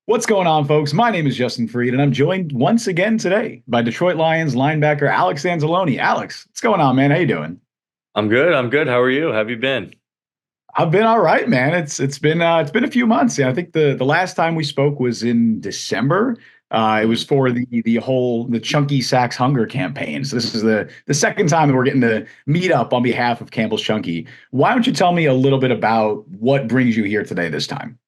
What's going on, folks? My name is Justin Freed, and I'm joined once again today by Detroit Lions linebacker Alex Anzalone. Alex, what's going on, man? How you doing? I'm good. I'm good. How are you? How have you been? I've been all right, man. It's been a few months. Yeah, I think the last time we spoke was in December. It was Mhm. for the Chunky Sacks Hunger campaign. So this is the second time that we're getting to meet up on behalf of Campbell's Chunky. Why don't you tell me a little bit about what brings you here today this time?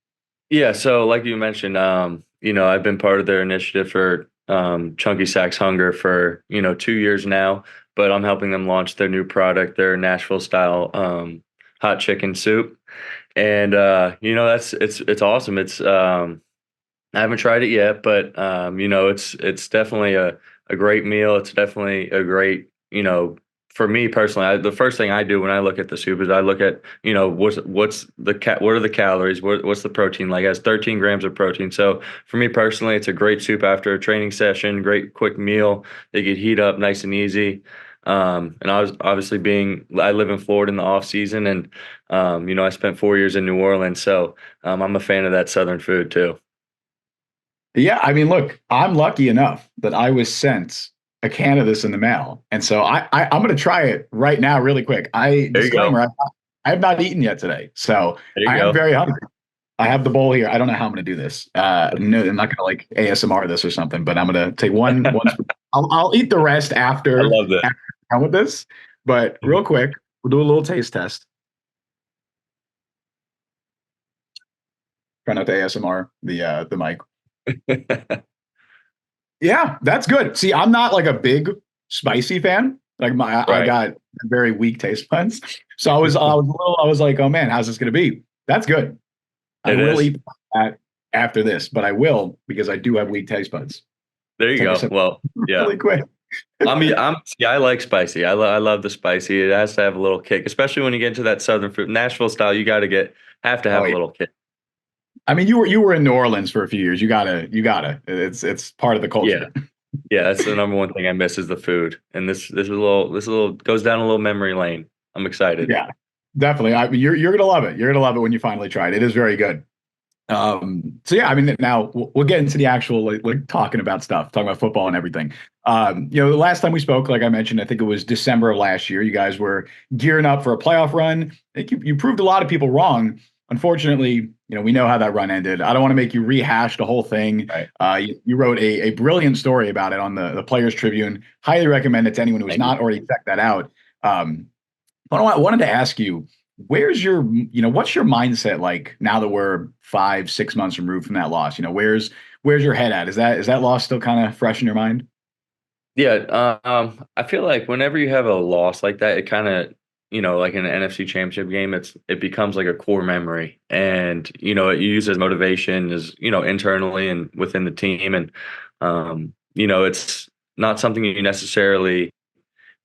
Yeah, so like you mentioned, I've been part of their initiative for Chunky Sacks Hunger for, 2 years now, but I'm helping them launch their new product, their Nashville-style hot chicken soup. And that's it's awesome. I haven't tried it yet, but it's definitely a great meal. It's definitely a great, for me personally, the first thing I do when I look at the soup is I look at, what are the calories, what's the protein like? It has 13 grams of protein. So for me personally, it's a great soup after a training session, great quick meal. They could heat up nice and easy. And I was obviously I live in Florida in the off season, and I spent 4 years in New Orleans, so I'm a fan of that Southern food too. Yeah, I mean, look, I'm lucky enough that I was sent a can of this in the mail, and so I'm going to try it right now, really quick. There you go. Disclaimer: I have not eaten yet today, so There you I am go. very hungry. I have the bowl here. I don't know how I'm going to do this. No, I'm not going to like ASMR this or something, but I'm going to take one spoon. I'll eat the rest I after love that. I'm done with this. But real quick, we'll do a little taste test. Try not to ASMR the mic. Yeah, that's good. See, I'm not like a big spicy fan. Like I Right. got very weak taste buds. So I was like, oh man, how's this gonna be? That's good. I It will is. eat that after this, but I will because I do have weak taste buds. There you Take a go. sip Well, yeah. really quick. Yeah, I like spicy. I love the spicy. It has to have a little kick, especially when you get into that Southern food, Nashville style. You got to have to Oh have a yeah. little kick. I mean, you were in New Orleans for a few years. You gotta. It's part of the Yeah, culture. yeah. That's the number one thing I miss is the food, and this is a little goes down a little memory lane. I'm excited. Yeah, definitely. You're gonna love it. You're gonna love it when you finally try it. It is very good. So yeah, I mean, now we'll get into the actual like talking about stuff, talking about football and everything. The last time we spoke, like I mentioned, I think it was December of last year. You guys were gearing up for a playoff run. I think you proved a lot of people wrong. Unfortunately, we know how that run ended. I don't want to make you rehash the whole thing. Right. You wrote a brilliant story about it on the Players Tribune. Highly recommend it to anyone who has Thank you. not already checked that out. But I wanted to ask you, what's your mindset like now that we're 5, 6 months removed from that loss? Where's your head at? Is that loss still kind of fresh in your mind? Yeah, I feel like whenever you have a loss like that, it kind of, like in an NFC Championship game, it becomes like a core memory, and it uses as motivation as internally and within the team, and it's not something you necessarily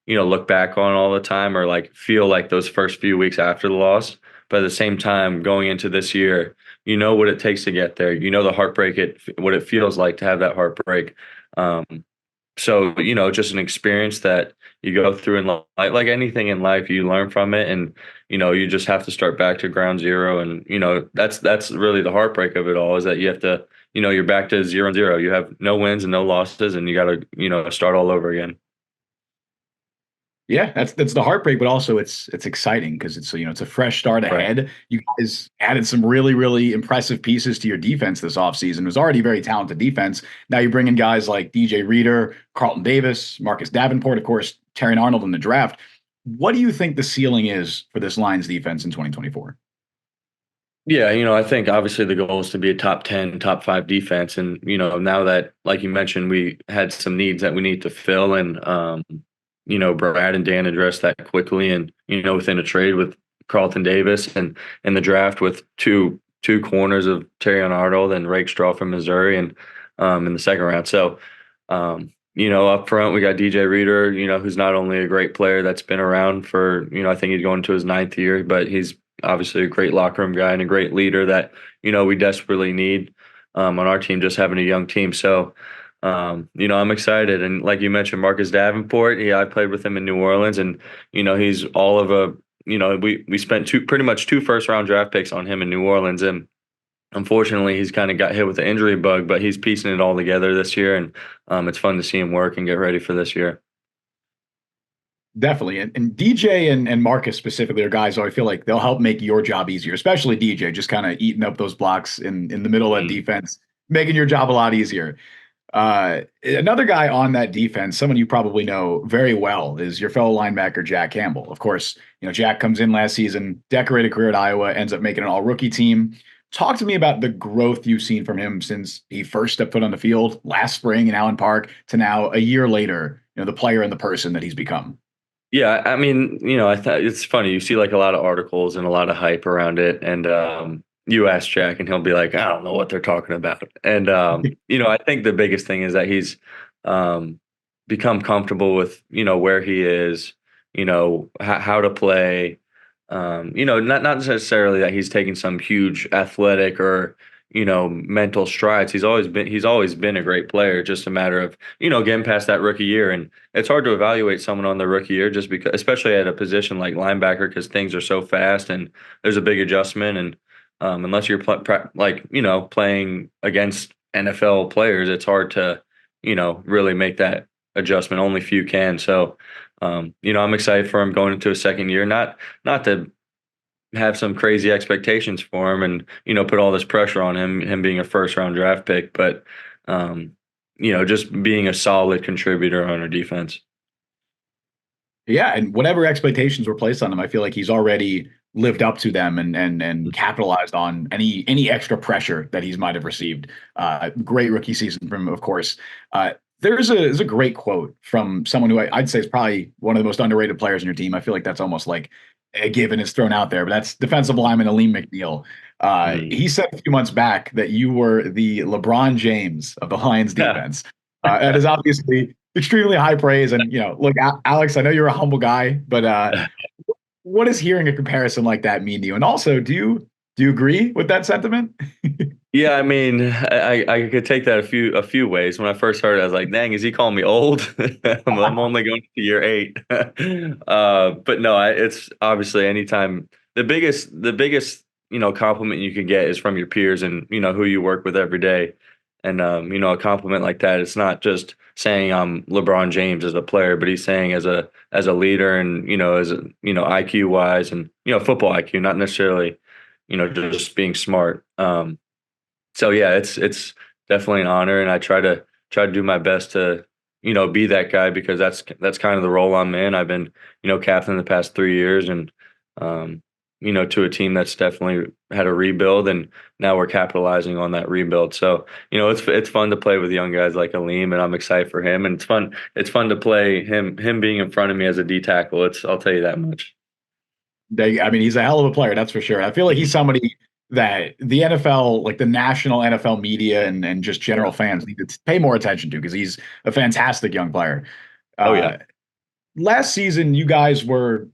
look back on all the time or like feel like those first few weeks after the loss, but at the same time, going into this year, you know what it takes to get there, the heartbreak, what it feels like to have that heartbreak. Um, so, just an experience that you go through in life, like anything in life, you learn from it, and you just have to start back to ground zero. And that's really the heartbreak of it all, is that you have to, you're back to 0-0. You have no wins and no losses, and you got to, start all over again. Yeah, that's the heartbreak, but also it's exciting because it's a fresh start Right. ahead. You guys added some really, really impressive pieces to your defense this offseason. It was already very talented defense. Now you bring in guys like DJ Reader, Carlton Davis, Marcus Davenport, of course, Terry Arnold in the draft. What do you think the ceiling is for this Lions defense in 2024? Yeah, I think obviously the goal is to be a top 10, top five defense. And, now that, like you mentioned, we had some needs that we need to fill, and, Brad and Dan addressed that quickly. And, within a trade with Carlton Davis, and in the draft with two corners of Terry Arnold and Rakestraw from Missouri, and in the second round. So, up front, we got DJ Reader, who's not only a great player that's been around for, I think he's going to his ninth year, but he's obviously a great locker room guy and a great leader that, we desperately need on our team, just having a young team. So, I'm excited. And like you mentioned, Marcus Davenport, yeah, I played with him in New Orleans, and, he's all of a, we spent pretty much two first round draft picks on him in New Orleans. And, unfortunately, he's kind of got hit with the injury bug, but he's piecing it all together this year, and it's fun to see him work and get ready for this year. Definitely. And DJ and Marcus specifically are guys who I feel like they'll help make your job easier, especially DJ, just kind of eating up those blocks in the middle of that Mm. defense, making your job a lot easier. Another guy on that defense, someone you probably know very well, is your fellow linebacker, Jack Campbell. Of course, Jack comes in last season, decorated career at Iowa, ends up making an all rookie team. Talk to me about the growth you've seen from him since he first stepped foot on the field last spring in Allen Park to now a year later, the player and the person that he's become. Yeah, I mean, I thought it's funny. You see like a lot of articles and a lot of hype around it, and you ask Jack, and he'll be like, "I don't know what they're talking about." And I think the biggest thing is that he's um, become comfortable with where he is, how to play. Not necessarily that he's taking some huge athletic or mental strides. He's always been a great player. Just a matter of getting past that rookie year, and it's hard to evaluate someone on the rookie year just because, especially at a position like linebacker, because things are so fast and there's a big adjustment. And unless you're playing against NFL players, it's hard to really make that adjustment. Only few can. So I'm excited for him going into a second year. Not to have some crazy expectations for him and put all this pressure on him being a first round draft pick, but um, just being a solid contributor on our defense. Yeah, and whatever expectations were placed on him, I feel like he's already lived up to them and capitalized on any extra pressure that he's might have received. Great rookie season from, of course. There's a great quote from someone who I'd say is probably one of the most underrated players in your team. I feel like that's almost like a given is thrown out there, but that's defensive lineman Aleem McNeil. Mhm. He said a few months back that you were the LeBron James of the Lions Yeah. defense. That is obviously extremely high praise. And look, Alex, I know you're a humble guy, but what does hearing a comparison like that mean to you? And also, do you agree with that sentiment? Yeah, I mean, I could take that a few ways. When I first heard it, I was like, "Dang, is he calling me old?" I'm only going to year 8. But no, it's obviously anytime the biggest compliment you can get is from your peers and who you work with every day. And a compliment like that, it's not just saying I'm LeBron James as a player, but he's saying as a leader and as a IQ wise and football IQ, not necessarily just being smart. So yeah, it's definitely an honor, and I try to do my best to be that guy because that's kind of the role I'm in. I've been captain the past 3 years, and um, to a team that's definitely had a rebuild, and now we're capitalizing on that rebuild. So it's fun to play with young guys like Aleem, and I'm excited for him, and it's fun to play him being in front of me as a D tackle. I'll tell you that much. I mean, he's a hell of a player, that's for sure. I feel like he's somebody that the NFL, like the national NFL media and just general Yeah. fans need to pay more attention to because he's a fantastic young player. Oh yeah. Uh, Last season, you guys were,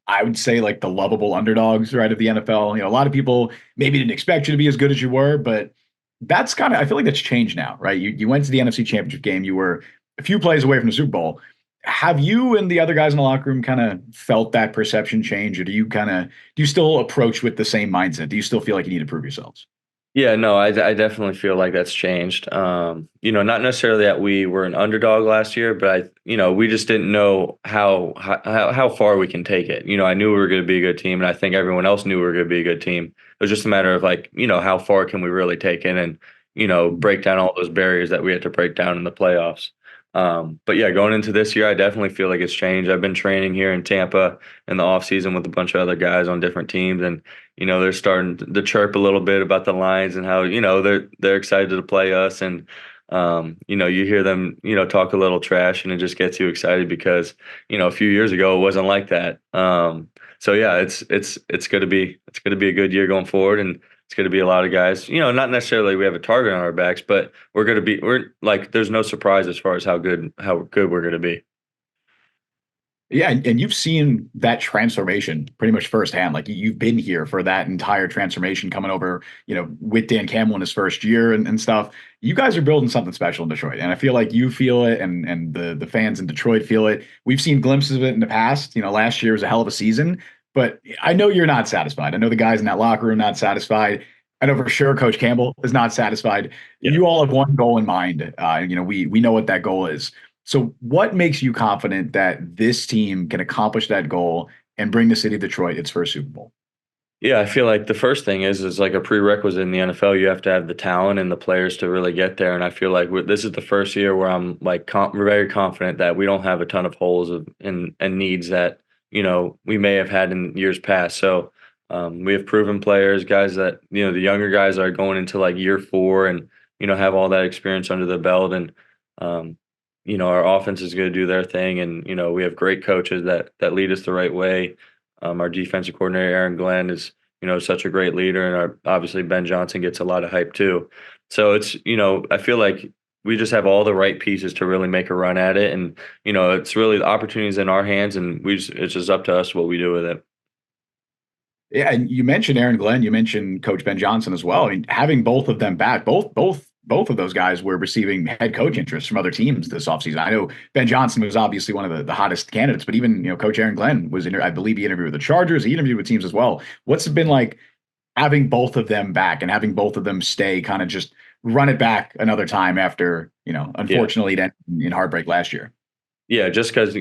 I would say like the lovable underdogs, right, of the NFL. A lot of people maybe didn't expect you to be as good as you were, but that's kind of I feel like that's changed now, right? You went to the NFC Championship game, you were a few plays away from the Super Bowl. Have you and the other guys in the locker room kind of felt that perception change, or do you still approach with the same mindset? Do you still feel like you need to prove yourselves? Yeah, no, I definitely feel like that's changed. Not necessarily that we were an underdog last year, but we just didn't know how far we can take it. I knew we were going to be a good team, and I think everyone else knew we were going to be a good team. It was just a matter of like, how far can we really take it and, break down all those barriers that we had to break down in the playoffs. But yeah, going into this year, I definitely feel like it's changed. I've been training here in Tampa in the off season with a bunch of other guys on different teams, and they're starting to chirp a little bit about the Lions and how they're excited to play us, and you hear them talk a little trash, and it just gets you excited because a few years ago it wasn't like that. So yeah, it's gonna be a good year going forward, and it's gonna be a lot of guys. Not necessarily we have a target on our backs, but we're like there's no surprise as far as how good we're gonna be. Yeah, and you've seen that transformation pretty much firsthand. Like you've been here for that entire transformation coming over, with Dan Campbell in his first year and stuff. You guys are building something special in Detroit. And I feel like you feel it and the fans in Detroit feel it. We've seen glimpses of it in the past. Last year was a hell of a season, but I know you're not satisfied. I know the guys in that locker room not satisfied. I know for sure Coach Campbell is not satisfied. Yeah. You all have one goal in mind. We know what that goal is. So, what makes you confident that this team can accomplish that goal and bring the city of Detroit its first Super Bowl? Yeah, I feel like the first thing is like a prerequisite in the NFL. You have to have the talent and the players to really get there. And I feel like this is the first year where I'm like very confident that we don't have a ton of holes and needs that we may have had in years past. So we have proven players, guys that the younger guys are going into like year 4 and have all that experience under the belt, and um, our offense is going to do their thing, and we have great coaches that lead us the right way. Our defensive coordinator, Aaron Glenn, is, such a great leader, and obviously Ben Johnson gets a lot of hype too. So it's, I feel like we just have all the right pieces to really make a run at it, and it's really the opportunities in our hands, and it's just up to us what we do with it. Yeah, and you mentioned Aaron Glenn, you mentioned Coach Ben Johnson as well. I mean, having both of them back, both of those guys were receiving head coach interest from other teams this offseason. I know Ben Johnson was obviously one of the hottest candidates, but even Coach Aaron Glenn was I believe he interviewed with the Chargers, he interviewed with teams as well. What's it been like having both of them back and having both of them stay, kind of just run it back another time after Yeah. unfortunately it ended in heartbreak last year? Yeah, just because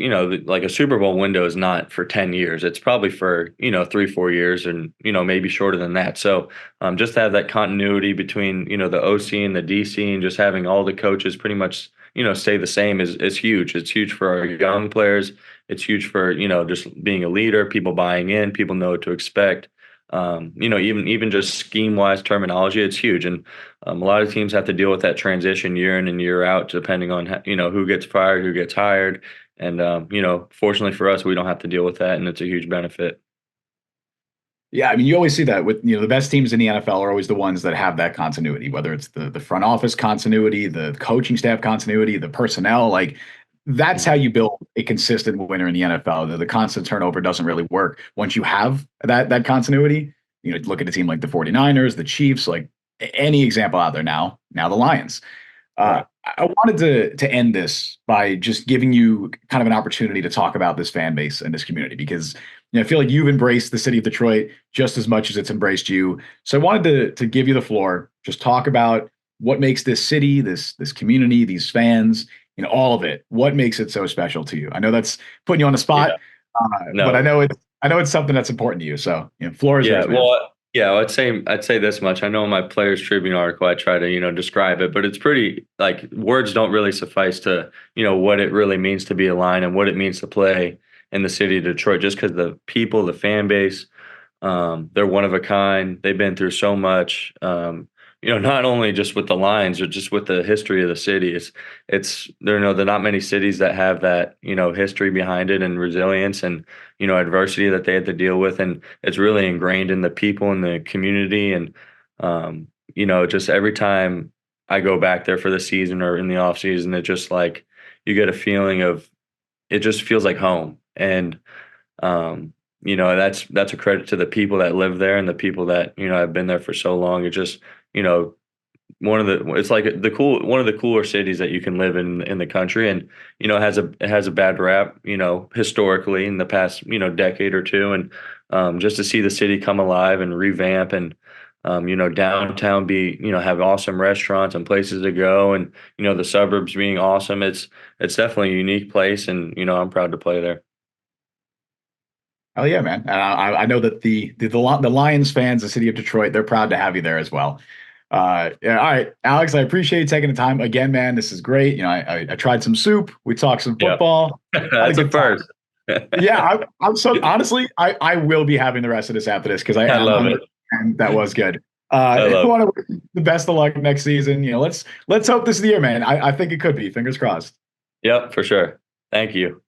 like a Super Bowl window is not for 10 years. It's probably for 3-4 years, and maybe shorter than that. So just to have that continuity between the OC and the DC, and just having all the coaches pretty much stay the same is huge. It's huge for our young players. It's huge for just being a leader, people buying in, people know what to expect. Even just scheme wise terminology, it's huge. And a lot of teams have to deal with that transition year in and year out, depending on who gets fired, who gets hired. And fortunately for us, we don't have to deal with that, and it's a huge benefit. Yeah, I mean, you always see that with the best teams in the NFL are always the ones that have that continuity, whether it's the front office continuity, the coaching staff continuity, the personnel. Like that's how Mhm. you build a consistent winner in the NFL. The constant turnover doesn't really work once you have that continuity. Look at a team like the 49ers, the Chiefs, like any example out there now the Lions. Right. I wanted to end this by just giving you kind of an opportunity to talk about this fan base and this community, because I feel like you've embraced the city of Detroit just as much as it's embraced you. So I wanted to give you the floor, just talk about what makes this city, this community, these fans, all of it. What makes it so special to you? I know that's putting you on the Yeah. spot, but No. I know it's something that's important to you. So floor is Yeah, yours, man. well, yeah, I'd say this much. I know in my Players Tribune article, I try to describe it, but it's pretty like words don't really suffice to what it really means to be a Lion and what it means to play in the city of Detroit. Just because the people, the fan base, they're one of a kind. They've been through so much. Not only just with the Lions, or just with the history of the city. It's there are not many cities that have that history behind it, and resilience, and adversity that they had to deal with, and it's really ingrained in the people in the community. And just every time I go back there for the season or in the off season, it just like you get a feeling of it just feels like home. And that's a credit to the people that live there and the people that have been there for so long. It just you know it's like one of the cooler cities that you can live in the country. And it has a bad rap historically in the past decade or two. And just to see the city come alive and revamp, and downtown be have awesome restaurants and places to go, and the suburbs being awesome, it's definitely a unique place, and I'm proud to play there. Oh yeah, man. I know that the Lions fans, the city of Detroit, they're proud to have you there as well. Yeah, all right, Alex, I appreciate you taking the time again, man. This is great. I tried some soup. We talked some Yeah. football. Had a That's a good time. first. Yeah, I'm so honestly, I will be having the rest of this after this because I love I'm it. and that was good. I I love want it. to wish you the best of luck next season. Let's hope this is the year, man. I think it could be. Fingers crossed. Yep, for sure. Thank you.